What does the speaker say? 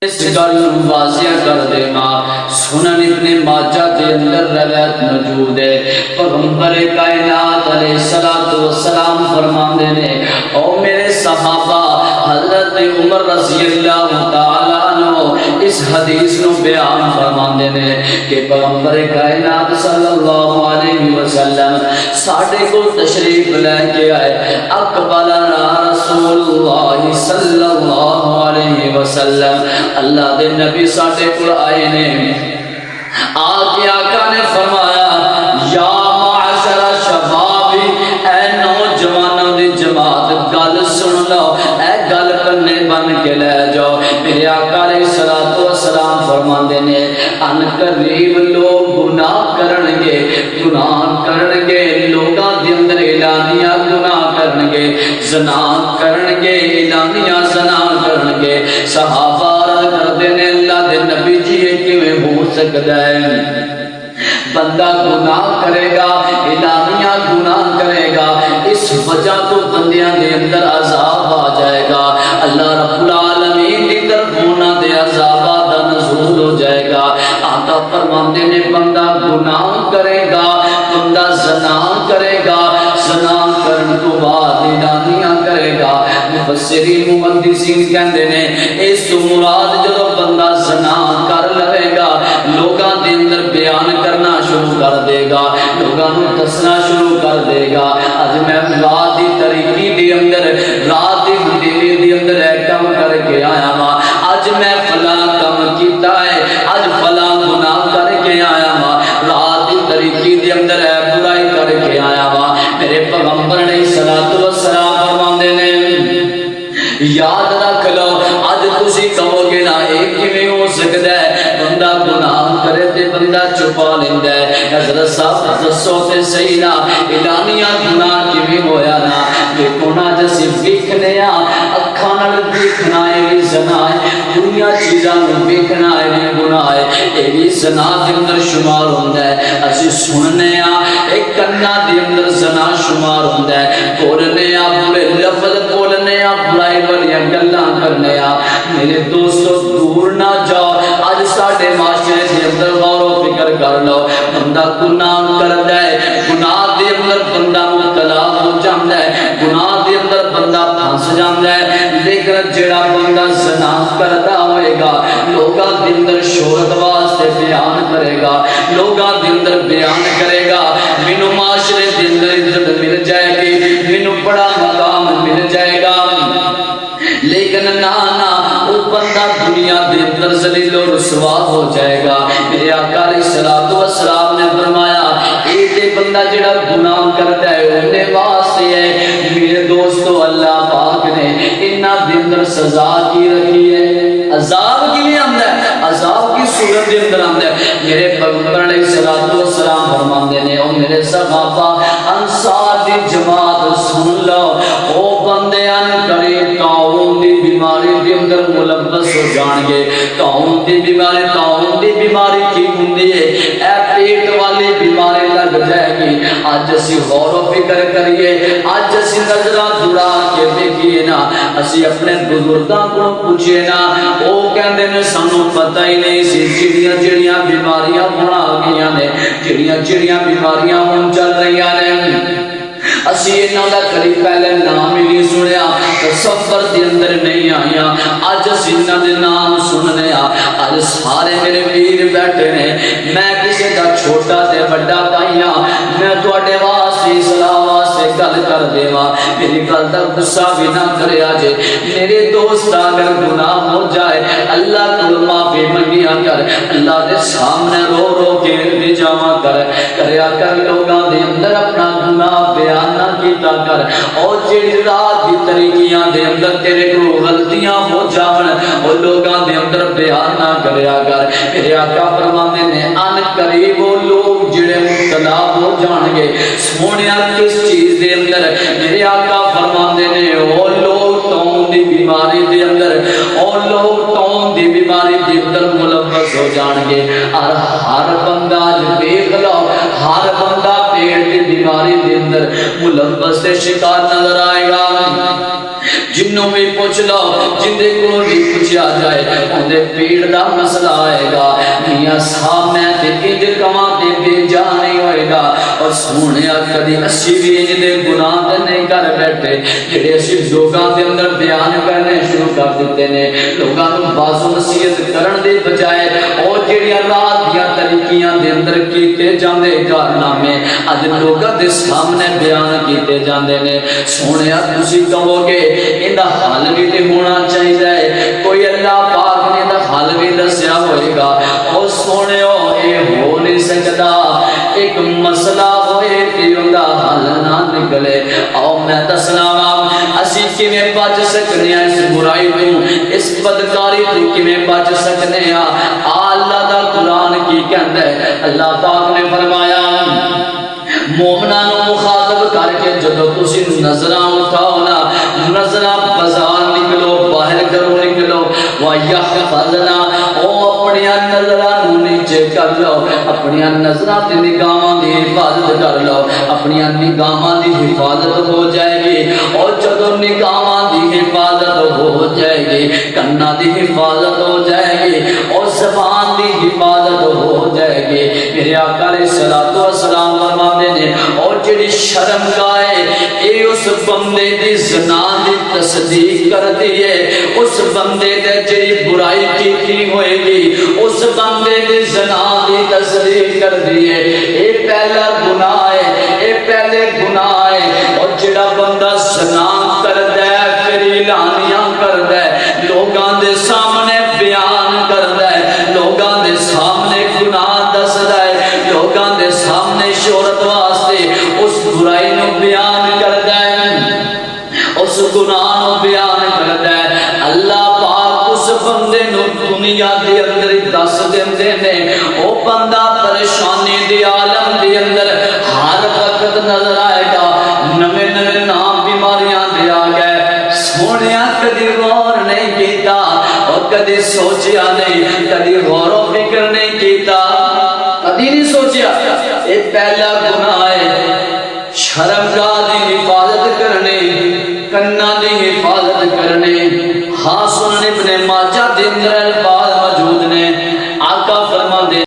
اس گل واضح کر دینا سنن ابن ماجہ کے اندر روایت موجود ہے پیغمبر کائنات علیہ الصلوۃ والسلام فرماندے نے او میرے صحابہ حضرت عمر رضی اللہ تعالی عنہ اس حدیث نو بیان فرماندے نے کہ پیغمبر کائنات صلی اللہ علیہ وسلم ساڈے کو تشریف لے کے آئے اقبلنا رسول اللہ صلی اللہ علیہ وسلم اللہ دے نبی ساڈے کو آئے نے آگے آقا نے فرمایا یا معاشر شباب اے نوجوانوں دی جماعت گل سن لو اے گل کنے بن کے لے جاؤ میرے آقا علیہ الصلوۃ والسلام فرماندے نے ان قریب لوگ گناہ کرنگے لوگاں دے اندر اعلانیہ گناہ کرنگے زنا کرنگے اعلانیہ زنا کرنگے صحابہ کردے نے اللہ دے نبی جی کیویں ہو سکدا ہے بندہ گناہ کرے گا اعلانیہ گناہ کرے گا اس وجہ تو بندیاں دے اندر عذاب آ جائے گا اللہ رب العالمین کی طرف ہونا دے عذاب دا نزول ہو جائے گا آقا فرماندے نے بندہ گناہ کرے گا بندہ زنا کرے گا زنا کرن تو بعد اعلانیہ کرے گا مفسرین محدثین کہندے نے اس تو مراد جدوں بندہ زنا کر لے گا لوگاں دے اندر بیان کرنا شروع کر دے گا لوگاں نوں دسنا شروع کر دے گا اج میں رات دی طریقی دے اندر رات دی ہندیری دے اندر ایک کم کر کے آیا ہاں اج میں فلاں کم کیتا ہے اج فلاں گناہ کر کے آیا ہاں رات دی طریقی دے اندر اے برائی کر کے آیا ہاں میرے پیغمبر علیہ الصلوۃ والسلام فرماندے نے یاد رکھ لو اج تسی کہو گے نا اے کیویں ہو سکدا ہے بندہ گناہ کرے تے بندہ چھپا لیندا ہے حضرت صاحب دسو تے صحیح نا اعلانیہ گناہ کیویں ہویا نا دیکھو نا جسی ویکھنے آ اکھاں نال دیکھنا اے زنا ہے دنیا چیزاں نوں ویکھنا اے گناہ ہے اے وی زنا دے اندر شمار ہوندا ہے اسی سننے آ اے کنا دے اندر زنا شمار ہوندا ہے بولنے آ برے لفظ بولنے آ برائی والیاں گلاں کرنے آ میرے دوستو دور نہ جاؤ اج ساڈے معاشرے دے اندر غور و فکر کر لو بندہ گناہ کردا ہے گناہ دے اندر بندہ مبتلا ہو جاندا ہے گناہ دے اندر بندہ پھنس جاندا ہے لیکن جڑا بندہ زنا کردا ہوئے گا لوگاں دے اندر شہرت واسطے بیان کرے گا لوگاں دے اندر بیان کرے گا مینوں معاشرے دے اندر عزت مل جائے گی مینوں بڑا مقام مل جائے گا لیکن نا وہ بندہ دنیا دے اندر ذلیل و رسوا ہو جائے گا میرے آقا علیہ الصلوۃ والسلام نے فرمایا اے تے بندہ جڑا گناہ کرتا ہے اونے واسطے ہے میرے دوستو اللہ پاک نے انہاں دے اندر سزا کی رکھی ہے عذاب کی بھی آندا ہے عذاب کی صورت دے اندر آندا ہے میرے پیغمبر علیہ الصلوۃ والسلام فرماندے نے او میرے صحابہ انصار دی جماعت سن لو او بندے ان قریب طاعون دی بیماری دے اندر ملوث ہو جان گے طاعون دی بیماری کی ہوندی ہے اے پیٹ والی بیماری لگ جائے گی اج اسی غور و فکر کریے اج اسی نظراں دوڑا کے دیکھیے نا اسی اپنے بزرگاں کو پوچھئے نا او کہندے نے سانوں پتہ ہی نہیں سی جڑیاں بیماریاں ہن آ گئیاں نے جڑیاں بیماریاں ہن چل رہیاں نے اسی انہاں دا کبھی پہلے نام ہی نہیں سنیا تصور دے اندر نہیں آیا اج اسی انہاں دے نام سننے آ اج سارے میرے ویر بیٹھے نے میں کسے دا چھوٹا تے بڑا بھائی ہاں میں تواڈے واسطے صلاح واسطے گل کر دیواں میری گل دا غصہ بھی نہ کریا جے میرے دوست اگر گناہ ہو جائے اللہ کو معافی منگیا کر اللہ دے سامنے رو رو کے التجا کریا کر لوگاں دے اندر اپنا گناہ بیان نہ کیتا کر اور جڑی رات دی طریقیاں دے اندر تیرے کو غلطیاں ہو جاون او لوگاں دے اندر بیان نہ کریا کر میرے آقا فرماندے نے ان قریب وہ لوگ جڑے مبتلا ہو جان گے سونیا کس چیز دے اندر میرے آقا فرماندے نے او لوگ طاعون دی بیماری دے اندر او لوگ طاعون دی بیماری دے اندر ملوث ہو جان گے اور ہر بندہ دیکھ لو ہر بندہ پیٹ دی بیماری دے اندر ملوث سے شکار نظر آئے گا جنوں بھی پوچھ لو جندے کو بھی پوچھا جائے اندے پیڑ دا مسئلہ آئے گا میاں صاحب میں تے اج کماں تے بے جا نہیں ہوئے گا اور سونیا کدی اسی بھی انج دے گناہ تے نہیں کر بیٹھے جڑے اسی لوگاں دے اندر بیان کرنے شروع کر دیتے نے لوگاں نوں باز و نصیحت کرن دے بجائے اور جڑیاں رات دیاں طریقیاں دے اندر کیتے جاندے کارنامے اج لوگاں دے سامنے بیان کیتے جاندے نے سونیا تسی کہو گے ایندا حل بھی تے ہونا چاہیے کوئی اللہ پاک نے دا حل بھی دسیا ہوئے گا او سونیو اے ہو نہیں سکدا ایک مسئلہ ہوئے کہ اوندا حل نہ نکلے او میں دسنا وا اسی کیویں بچ سکنے ہیں اس برائی تو اس بدکاری تو کیویں بچ سکنے ہیں اللہ دا قرآن کی کہندا ہے اللہ پاک نے فرمایا مومناں نوں مخاطب کر کے جدوں تسی نظراں اٹھاؤ نا نظراں بازار نکلو باہر گھروں نکلو وَيَحْفَظْنَا او اپنی نظراں نوں نیچے کر لو اپنی نظراں تے نگاہاں دی حفاظت کر لو اپنی نگاہاں دی حفاظت ہو جائے گی اور جدوں نگاہاں دی حفاظت ہو جائے گی کنا دی حفاظت ہو جائے گی اور زبان دی حفاظت ہو جائے گی میرے آقا علیہ الصلوۃ والسلام فرماتے نے اور جڑی شرم گائے اے اس بندے دی زنا دی تصدیق کرتی ہے اس بندے دے جڑی برائی کی ہوئے گی اس بندے دی زنا دی تصدیق کرتی ہے اے پہلا گناہ ہے اے پہلے گناہ ہے اور جڑا بندہ زنا کردا ہے پھر اعلانیاں کردا ہے لوگاں دے سامنے بیان کردا ہے لوگاں دے سامنے گناہ دسدا ہے لوگاں دے سامنے شہرت واسطے اس برائی نو بیان کردا ہے اس گناہ نو بیان کردا ہے اللہ پاک اس بندے نو دنیا دے اندر دس دیندے نے او بندہ پریشانی دی عالم دے اندر ہر وقت نظر آئے گا نویں نویں نام بیماریاں دے آ گئے سونیا کدی غور نہیں کیتا اور کدی سوچیا نہیں کدی غور و فکر نہیں کیتا کدی نہیں سوچیا اے پہلا گناہ ہے شرمگاہ دی حفاظت کرنے کنا دی حفاظت کرنے ہاں سنن ابن ماجہ دے اندر